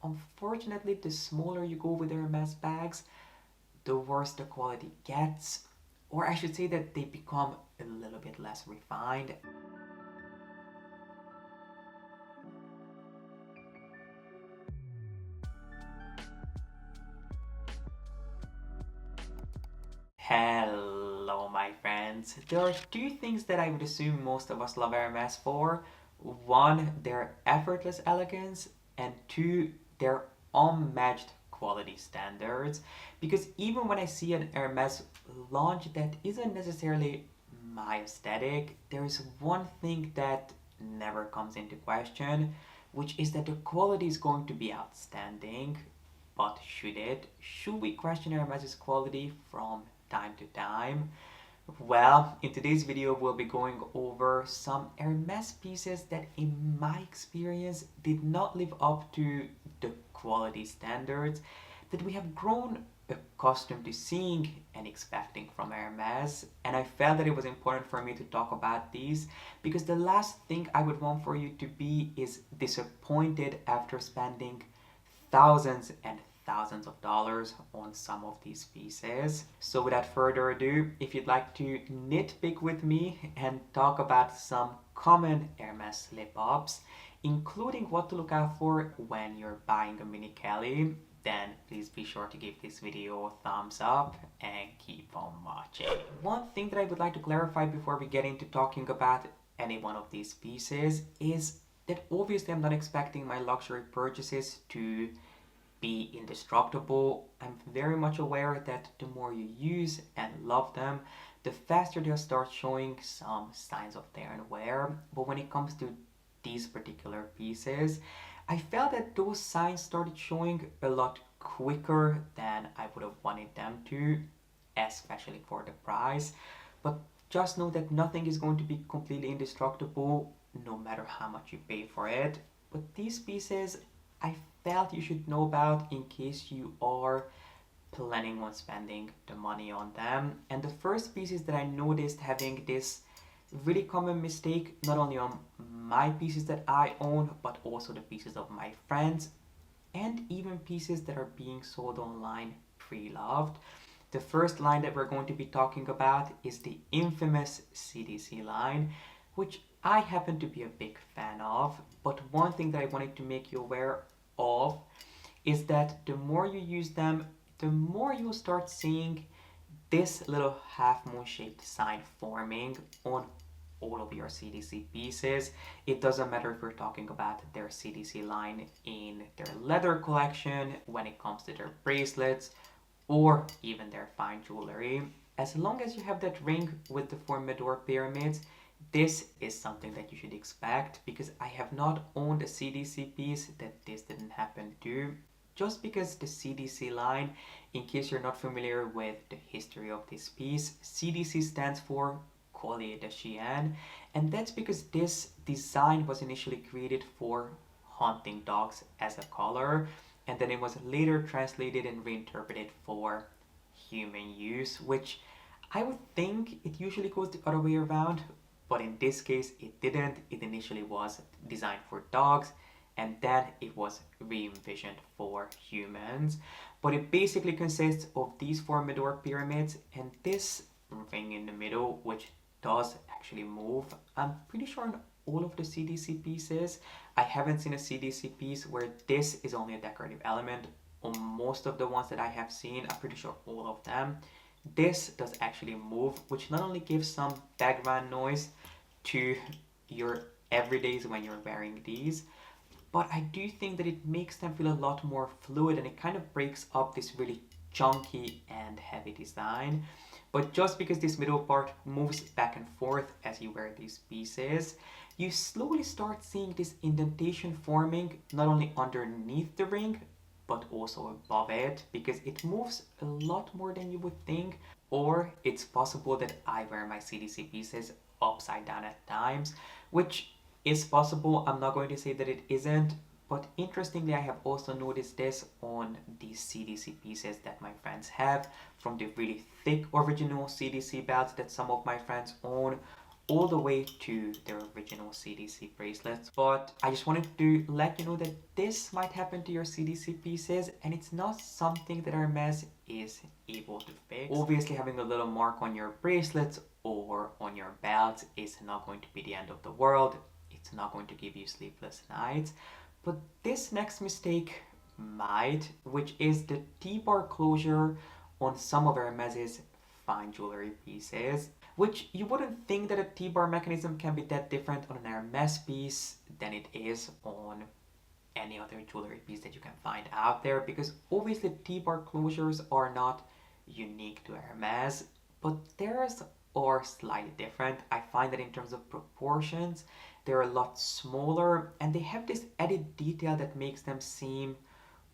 unfortunately, the smaller you go with Hermes bags, the worse the quality gets, or I should say that they become a little bit less refined. Hello, my friends. There are two things that I would assume most of us love Hermes for. One, their effortless elegance, and two, their unmatched quality standards. Because even when I see an Hermes launch that isn't necessarily my aesthetic, there is one thing that never comes into question, which is that the quality is going to be outstanding. But should it? Should we question Hermes' quality from time to time? Well, in today's video, we'll be going over some Hermes pieces that, in my experience, did not live up to the quality standards that we have grown accustomed to seeing and expecting from Hermes. And I felt that it was important for me to talk about these because the last thing I would want for you to be is disappointed after spending thousands and thousands of dollars on some of these pieces. So without further ado, if you'd like to nitpick with me and talk about some common Hermes slip-ups, including what to look out for when you're buying a Mini Kelly, then please be sure to give this video a thumbs up and keep on watching. One thing that I would like to clarify before we get into talking about any one of these pieces is that obviously I'm not expecting my luxury purchases to be indestructible. I'm very much aware that the more you use and love them, the faster they'll start showing some signs of tear and wear. But when it comes to these particular pieces, I felt that those signs started showing a lot quicker than I would have wanted them to, especially for the price. But just know that nothing is going to be completely indestructible no matter how much you pay for it. But these pieces I felt you should know about in case you are planning on spending the money on them. And the first pieces that I noticed having this really common mistake, not only on my pieces that I own, but also the pieces of my friends, and even pieces that are being sold online pre-loved. The first line that we're going to be talking about is the infamous CDC line, which I happen to be a big fan of. But one thing that I wanted to make you aware of is that the more you use them, the more you'll start seeing this little half moon shaped sign forming on all of your CDC pieces. It doesn't matter if we're talking about their CDC line in their leather collection, when it comes to their bracelets, or even their fine jewelry. As long as you have that ring with the four Medor pyramids, this is something that you should expect, because I have not owned a CDC piece that this didn't happen to. Just because the CDC line, in case you're not familiar with the history of this piece, CDC stands for Collier de Chien, and that's because this design was initially created for hunting dogs as a color, and then it was later translated and reinterpreted for human use, which I would think it usually goes the other way around, but in this case it didn't. It initially was designed for dogs, and then it was re-envisioned for humans. But it basically consists of these four Medor pyramids and this ring in the middle, which does actually move. I'm pretty sure on all of the CDC pieces, I haven't seen a CDC piece where this is only a decorative element. On most of the ones that I have seen, I'm pretty sure all of them, this does actually move, which not only gives some background noise to your everydays when you're wearing these, but I do think that it makes them feel a lot more fluid, and it kind of breaks up this really chunky and heavy design. But just because this middle part moves back and forth as you wear these pieces, you slowly start seeing this indentation forming not only underneath the ring, but also above it, because it moves a lot more than you would think. Or it's possible that I wear my CDC pieces upside down at times, which is possible. I'm not going to say that it isn't, but interestingly, I have also noticed this on these CDC pieces that my friends have, from the really thick original CDC belts that some of my friends own, all the way to their original CDC bracelets. But I just wanted to let you know that this might happen to your CDC pieces, and it's not something that Hermes is able to fix. Obviously, having a little mark on your bracelets or on your belts is not going to be the end of the world. It's not going to give you sleepless nights. But this next mistake might, which is the T-bar closure on some of Hermes's fine jewelry pieces, which you wouldn't think that a T-bar mechanism can be that different on an Hermes piece than it is on any other jewelry piece that you can find out there, because obviously T-bar closures are not unique to Hermes, but theirs are slightly different. I find that in terms of proportions, they're a lot smaller, and they have this added detail that makes them seem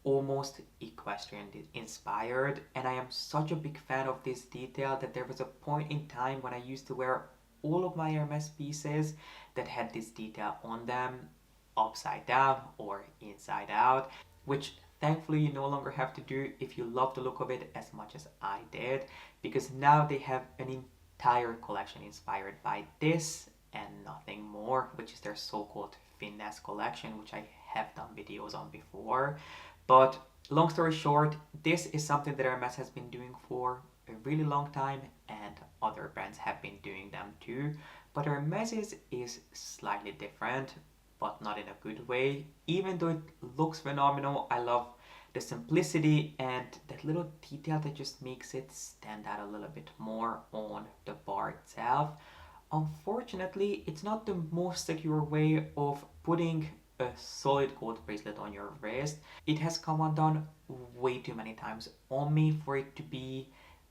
almost equestrian inspired, and I am such a big fan of this detail that there was a point in time when I used to wear all of my Hermes pieces that had this detail on them, upside down or inside out, which thankfully you no longer have to do if you love the look of it as much as I did, because now they have an entire collection inspired by this and nothing more, which is their so-called finesse collection, which I have done videos on before. But long story short, this is something that Hermes has been doing for a really long time, and other brands have been doing them too. But Hermes's is slightly different, but not in a good way. Even though it looks phenomenal, I love the simplicity and that little detail that just makes it stand out a little bit more on the bar itself. Unfortunately, it's not the most secure way of putting a solid gold bracelet on your wrist. It has come undone way too many times on me for it to be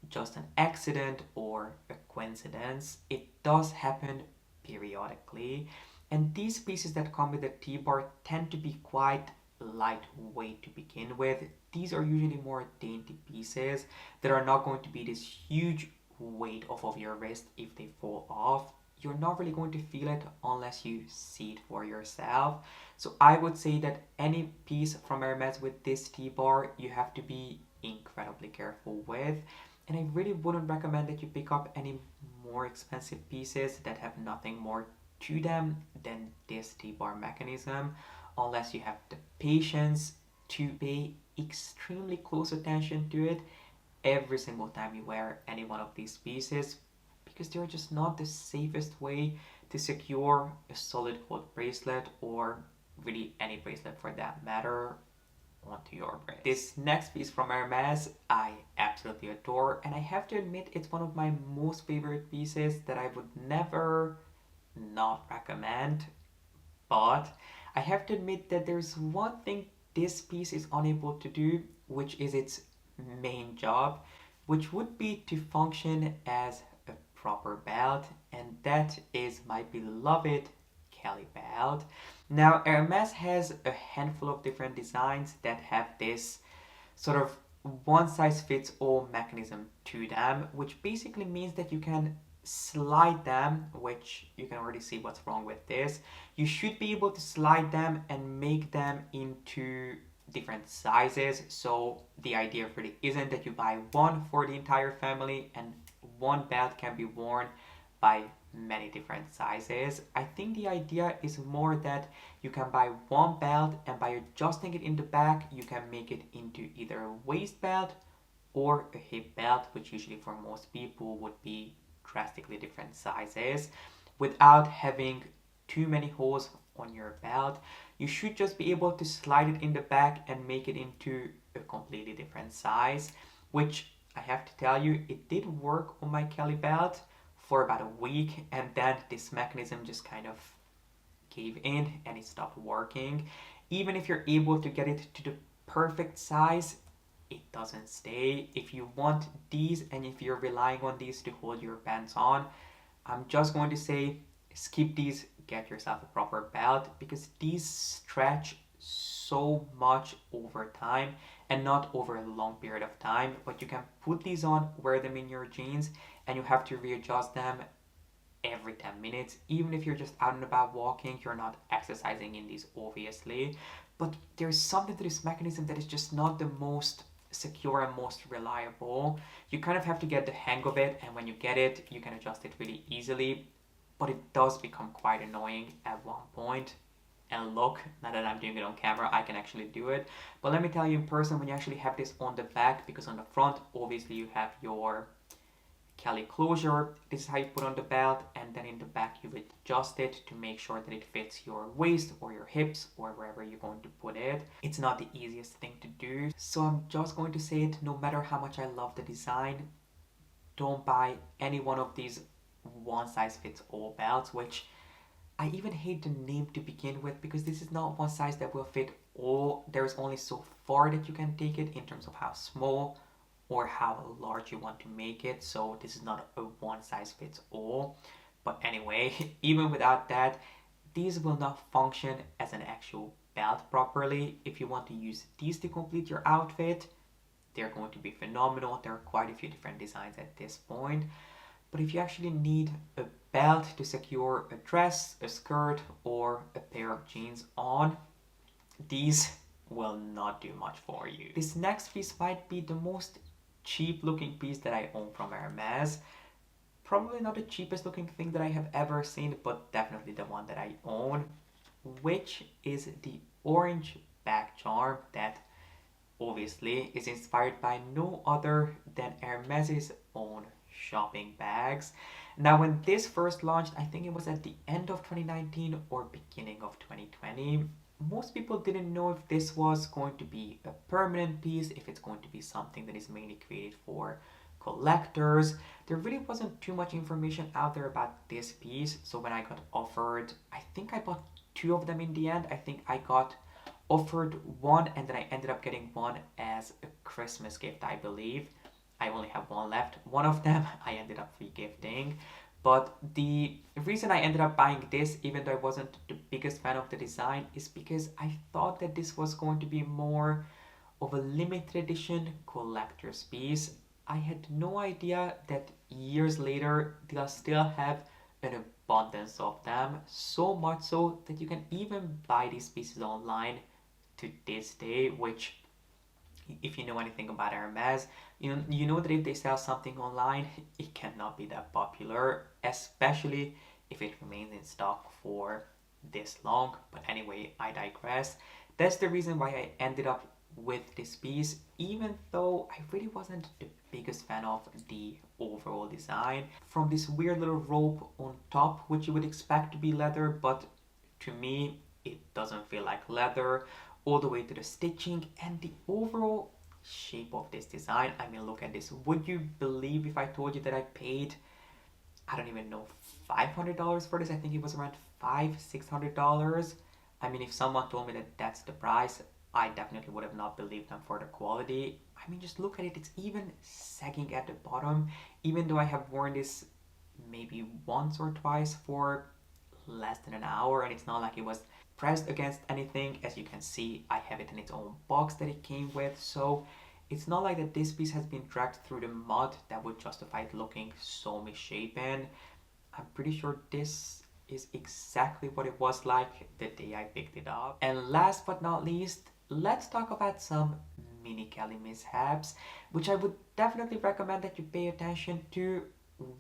just an accident or a coincidence. It does happen periodically, and these pieces that come with a T-bar tend to be quite lightweight to begin with. These are usually more dainty pieces that are not going to be this huge weight off of your wrist if they fall off. You're not really going to feel it unless you see it for yourself. So I would say that any piece from Hermes with this T-bar you have to be incredibly careful with. And I really wouldn't recommend that you pick up any more expensive pieces that have nothing more to them than this T-bar mechanism, unless you have the patience to pay extremely close attention to it every single time you wear any one of these pieces, because they're just not the safest way to secure a solid gold bracelet, or really any bracelet for that matter, onto your wrist. This next piece from Hermes I absolutely adore, and I have to admit it's one of my most favorite pieces that I would never not recommend. But I have to admit that there's one thing this piece is unable to do, which is its main job, which would be to function as a proper belt, and that is my beloved Kelly belt. Now, Hermes has a handful of different designs that have this sort of one size fits all mechanism to them, which basically means that you can slide them, which you can already see what's wrong with this. You should be able to slide them and make them into different sizes. So the idea really isn't that you buy one for the entire family and one belt can be worn by many different sizes. I think the idea is more that you can buy one belt, and by adjusting it in the back you can make it into either a waist belt or a hip belt, which usually for most people would be drastically different sizes, without having too many holes on your belt. You should just be able to slide it in the back and make it into a completely different size, which I have to tell you, it did work on my Kelly belt for about a week, and then this mechanism just kind of gave in and it stopped working. Even if you're able to get it to the perfect size, it doesn't stay. If you want these and if you're relying on these to hold your bands on, I'm just going to say skip these, get yourself a proper belt, because these stretch so much over time, and not over a long period of time, but you can put these on, wear them in your jeans, and you have to readjust them every 10 minutes. Even if you're just out and about walking, you're not exercising in these obviously, but there's something to this mechanism that is just not the most secure and most reliable. You kind of have to get the hang of it, and when you get it, you can adjust it really easily. but it does become quite annoying at one point. And look, now that I'm doing it on camera, I can actually do it. But let me tell you in person, when you actually have this on the back, because on the front, obviously you have your Kelly closure. This is how you put on the belt, and then in the back you adjust it to make sure that it fits your waist or your hips or wherever you're going to put it. It's not the easiest thing to do, so I'm just going to say it, no matter how much I love the design, don't buy any one of these one size fits all belts, which I even hate the name to begin with, because this is not one size that will fit all. There's only so far that you can take it in terms of how small or how large you want to make it. So this is not a one size fits all. But anyway, even without that, these will not function as an actual belt properly. If you want to use these to complete your outfit, they're going to be phenomenal. There are quite a few different designs at this point. But if you actually need a belt to secure a dress, a skirt, or a pair of jeans on, these will not do much for you. This next piece might be the most cheap looking piece that I own from Hermes. Probably not the cheapest looking thing that I have ever seen, but definitely the one that I own, which is the orange back charm that obviously is inspired by no other than Hermes's own shopping bags. Now, when this first launched, I think it was at the end of 2019 or beginning of 2020, most people didn't know if this was going to be a permanent piece, if it's going to be something that is mainly created for collectors. There really wasn't too much information out there about this piece. So when I got offered, I think I bought two of them in the end. I think I got offered one, and then I ended up getting one as a Christmas gift, I believe. I only have one left. One of them I ended up free gifting. But the reason I ended up buying this, even though I wasn't the biggest fan of the design, is because I thought that this was going to be more of a limited edition collector's piece. I had no idea that years later they'll still have an abundance of them, so much so that you can even buy these pieces online to this day, which, if you know anything about Hermes, you know that if they sell something online, it cannot be that popular, especially if it remains in stock for this long. But anyway, I digress. That's the reason why I ended up with this piece, even though I really wasn't the biggest fan of the overall design. From this weird little rope on top, which you would expect to be leather, but to me, it doesn't feel like leather, all the way to the stitching and the overall shape of this design. I mean, look at this. Would you believe if I told you that I paid, I don't even know, $500 for this? I think it was around $600. I mean, if someone told me that that's the price, I definitely would have not believed them for the quality. I mean, just look at it. It's even sagging at the bottom, even though I have worn this maybe once or twice for less than an hour, and it's not like it was pressed against anything. As you can see, I have it in its own box that it came with, so it's not like that this piece has been dragged through the mud that would justify it looking so misshapen. I'm pretty sure this is exactly what it was like the day I picked it up. And last but not least, let's talk about some Mini Kelly mishaps, which I would definitely recommend that you pay attention to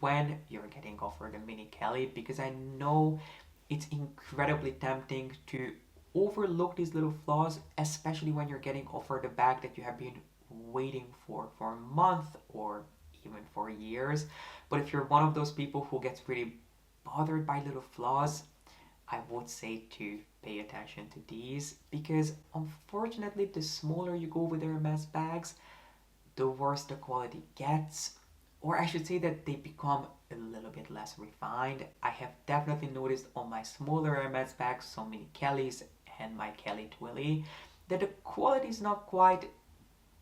when you're getting offered a Mini Kelly, because I know it's incredibly tempting to overlook these little flaws, especially when you're getting offered a bag that you have been waiting for a month or even for years. But if you're one of those people who gets really bothered by little flaws, I would say to pay attention to these, because unfortunately the smaller you go with their Hermes bags, the worse the quality gets, or I should say that they become a little bit less refined. I have definitely noticed on my smaller Hermes bags, so Mini Kellys and my Kelly Twilly, that the quality is not quite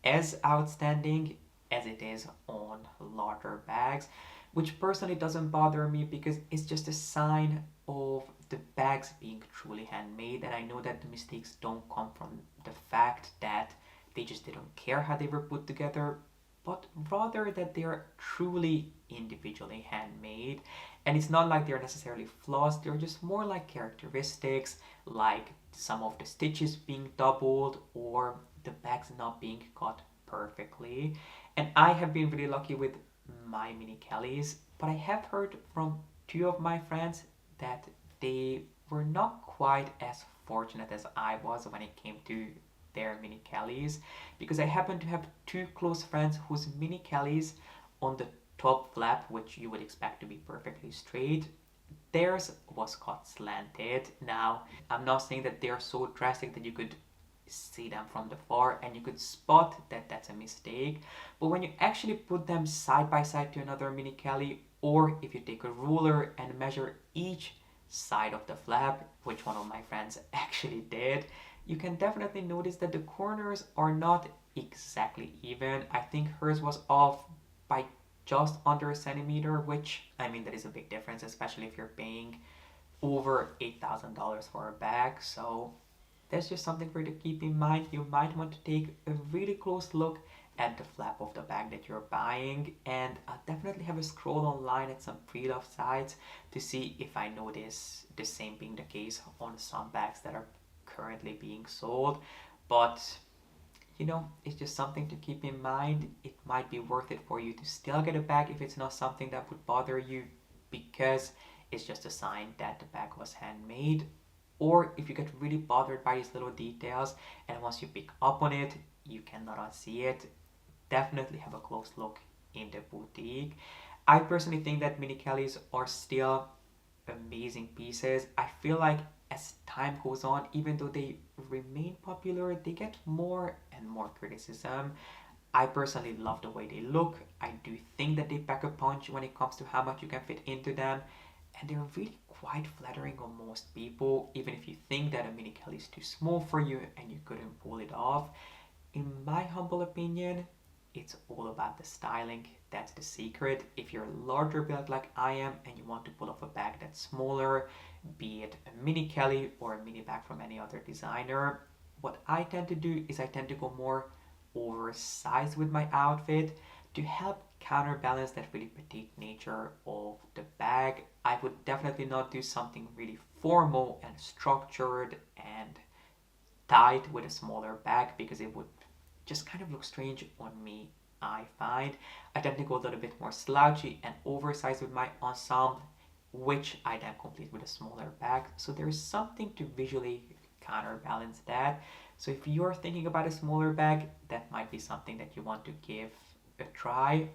as outstanding as it is on larger bags, which personally doesn't bother me because it's just a sign of the bags being truly handmade. And I know that the mistakes don't come from the fact that they just didn't care how they were put together, but rather that they are truly individually handmade. And it's not like they're necessarily flaws, they're just more like characteristics, like some of the stitches being doubled or the bags not being cut perfectly. And I have been really lucky with my Mini Kellys, but I have heard from two of my friends that they were not quite as fortunate as I was when it came to their Mini Kellys, because I happen to have two close friends whose Mini Kellys on the top flap, which you would expect to be perfectly straight, theirs was cut slanted. Now, I'm not saying that they are so drastic that you could see them from the far and you could spot that that's a mistake, but when you actually put them side by side to another Mini Kelly, or if you take a ruler and measure each side of the flap, which one of my friends actually did, you can definitely notice that the corners are not exactly even. I think hers was off by just under a centimeter, which, I mean, that is a big difference, especially if you're paying over $8,000 for a bag. So that's just something for you to keep in mind. You might want to take a really close look at the flap of the bag that you're buying, and definitely have a scroll online at some pre-loved sites to see if I notice the same being the case on some bags that are currently being sold. But you know, it's just something to keep in mind. It might be worth it for you to still get a bag if it's not something that would bother you, because it's just a sign that the bag was handmade. Or if you get really bothered by these little details and once you pick up on it, you cannot unsee it, definitely have a close look in the boutique. I personally think that Mini Kellys are still amazing pieces. I feel like as time goes on, even though they remain popular, they get more and more criticism. I personally love the way they look. I do think that they pack a punch when it comes to how much you can fit into them, and they're really quite flattering on most people, even if you think that a Mini Kelly is too small for you and you couldn't pull it off. In my humble opinion, it's all about the styling. That's the secret. If you're larger built like I am and you want to pull off a bag that's smaller, be it a Mini Kelly or a mini bag from any other designer, what I tend to do is I tend to go more oversized with my outfit to help counterbalance that really petite nature of the bag. I would definitely not do something really formal and structured and tight with a smaller bag, because it would just kind of look strange on me, I find. I tend to go a little bit more slouchy and oversized with my ensemble, which I then complete with a smaller bag. So there is something to visually counterbalance that. So if you're thinking about a smaller bag, that might be something that you want to give a try.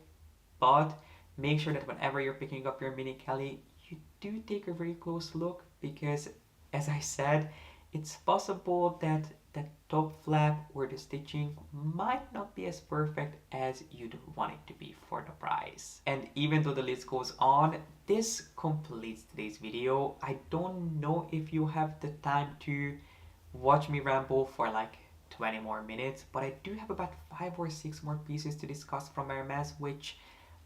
But make sure that whenever you're picking up your Mini Kelly, you do take a very close look, because as I said, it's possible that that top flap or the stitching might not be as perfect as you'd want it to be for the price. And even though the list goes on, this completes today's video. I don't know if you have the time to watch me ramble for like 20 more minutes, but I do have about 5 or 6 more pieces to discuss from Hermes, which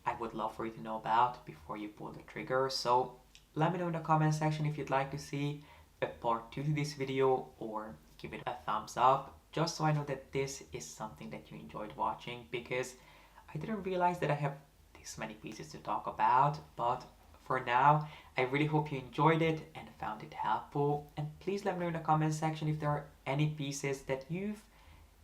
I would love for you to know about before you pull the trigger. So let me know in the comment section if you'd like to see a part 2 to this video, or give it a thumbs up, just so I know that this is something that you enjoyed watching, because I didn't realize that I have this many pieces to talk about. But for now, I really hope you enjoyed it and found it helpful, and please let me know in the comment section if there are any pieces that you've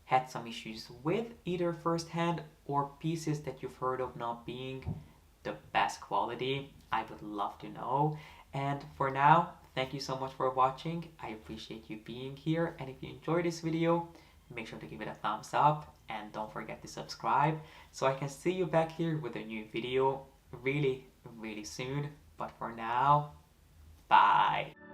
had some issues with, either firsthand or pieces that you've heard of not being the best quality. I would love to know. And for now, thank you so much for watching. I appreciate you being here, and if you enjoyed this video, make sure to give it a thumbs up and don't forget to subscribe, so I can see you back here with a new video really soon. But for now, bye.